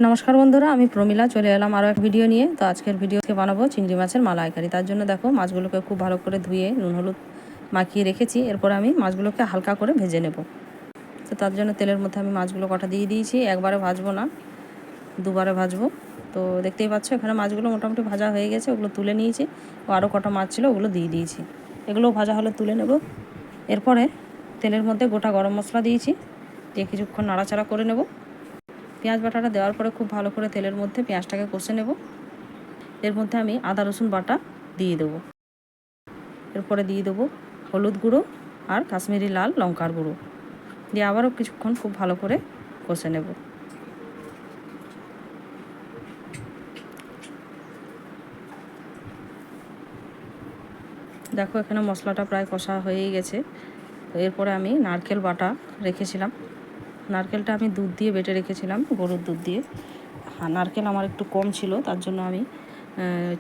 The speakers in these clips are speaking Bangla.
নমস্কার বন্ধুরা, আমি প্রমিলা চলে এলাম আরও এক ভিডিও নিয়ে। তো আজকের ভিডিওকে বানাবো চিংড়ি মাছের মালাইকারি। তার জন্য দেখো মাছগুলোকে খুব ভালো করে ধুয়ে নুন হলুদ মাখিয়ে রেখেছি। এরপর আমি মাছগুলোকে হালকা করে ভেজে নেব। তো তার জন্য তেলের মধ্যে আমি মাছগুলো কটা দিয়ে দিয়েছি। একবারে ভাজবো না, দুবারে ভাজবো। তো দেখতেই পাচ্ছ এখানে মাছগুলো মোটামুটি ভাজা হয়ে গেছে, ওগুলো তুলে নিয়েছি। ও আরও কটা মাছ ছিল, ওগুলো দিয়ে দিয়েছি। এগুলোও ভাজা হলে তুলে নেব। এরপরে তেলের মধ্যে গোটা গরম মশলা দিয়েছি, দিয়ে কিছুক্ষণ নাড়াচাড়া করে নেব। পেঁয়াজ বাটাটা দেওয়ার পরে খুব ভালো করে তেলের মধ্যে পেঁয়াজটাকে কষে নেব। এর মধ্যে আমি আদা রসুন বাটা দিয়ে দেবো। এরপরে দিয়ে দেবো হলুদ গুঁড়ো আর কাশ্মীরি লাল লঙ্কার গুঁড়ো, দিয়ে আবারও কিছুক্ষণ খুব ভালো করে কষে নেব। দেখো এখানে মশলাটা প্রায় কষা হয়েই গেছে। তো এরপরে আমি নারকেল বাটা রেখেছিলাম, নারকেলটা আমি দুধ দিয়ে বেটে রেখেছিলাম, গরুর দুধ দিয়ে। নারকেল আমার একটু কম ছিল, তার জন্য আমি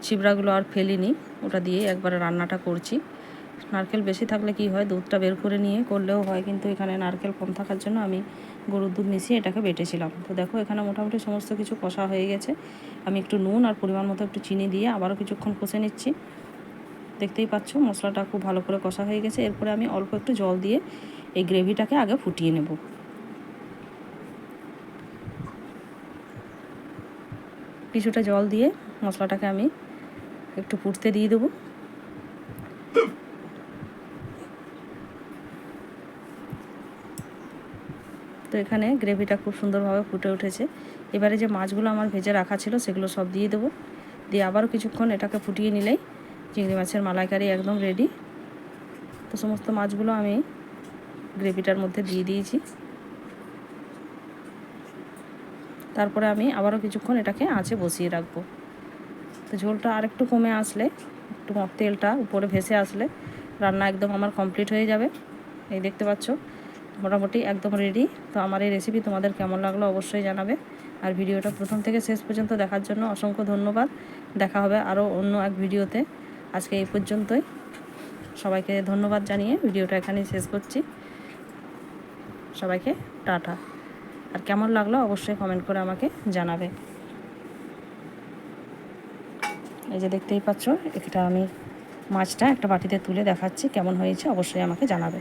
চিবড়াগুলো আর ফেলিনি, ওটা দিয়ে একবারে রান্নাটা করছি। নারকেল বেশি থাকলে কি হয়, দুধটা বের করে নিয়ে করলেও হয়, কিন্তু এখানে নারকেল কম থাকার জন্য আমি গরুর দুধ মিশিয়ে এটাকে বেটেছিলাম। তো দেখো এখানে মোটামুটি সমস্ত কিছু কষা হয়ে গেছে। আমি একটু নুন আর পরিমাণ মতো একটু চিনি দিয়ে আবারও কিছুক্ষণ কষে নিচ্ছি। দেখতেই পাচ্ছ মশলাটা খুব ভালো করে কষা হয়ে গেছে। এরপরে আমি অল্প একটু জল দিয়ে এই গ্রেভিটাকে আগে ফুটিয়ে নেব। কিছুটা জল দিয়ে মশলাটাকে আমি একটু ফুটতে দিয়ে দেবো। তো এখানে গ্রেভিটা খুব সুন্দরভাবে ফুটে উঠেছে। এবারে যে মাছগুলো আমার ভেজে রাখা ছিল সেগুলো সব দিয়ে দেবো, দিয়ে আবারও কিছুক্ষণ এটাকে ফুটিয়ে নিলেই চিংড়ি মাছের মালাইকারি একদম রেডি। তো সমস্ত মাছগুলো আমি গ্রেভিটার মধ্যে দিয়ে দিয়েছি। তারপরে আমি আবারও কিছুক্ষণ এটাকে আঁচে বসিয়ে রাখবো। তো ঝোলটা আরেকটু কমে আসলে, একটু তেলটা উপরে ভেসে আসলে রান্না একদম আমার কমপ্লিট হয়ে যাবে। এই দেখতে পাচ্ছ মোটামুটি একদম রেডি। তো আমার এই রেসিপি তোমাদের কেমন লাগলো অবশ্যই জানাবে। আর ভিডিওটা প্রথম থেকে শেষ পর্যন্ত দেখার জন্য অসংখ্য ধন্যবাদ। দেখা হবে আরও অন্য এক ভিডিওতে। আজকে এই পর্যন্তই। সবাইকে ধন্যবাদ জানিয়ে ভিডিওটা এখানেই শেষ করছি। সবাইকে টাটা। আর কেমন লাগলো অবশ্যই কমেন্ট করে আমাকে জানাবে। এই যে দেখতেই পাচ্ছ, এটা আমি মাছটা একটা বাটিতে তুলে দেখাচ্ছি, কেমন হয়েছে অবশ্যই আমাকে জানাবে।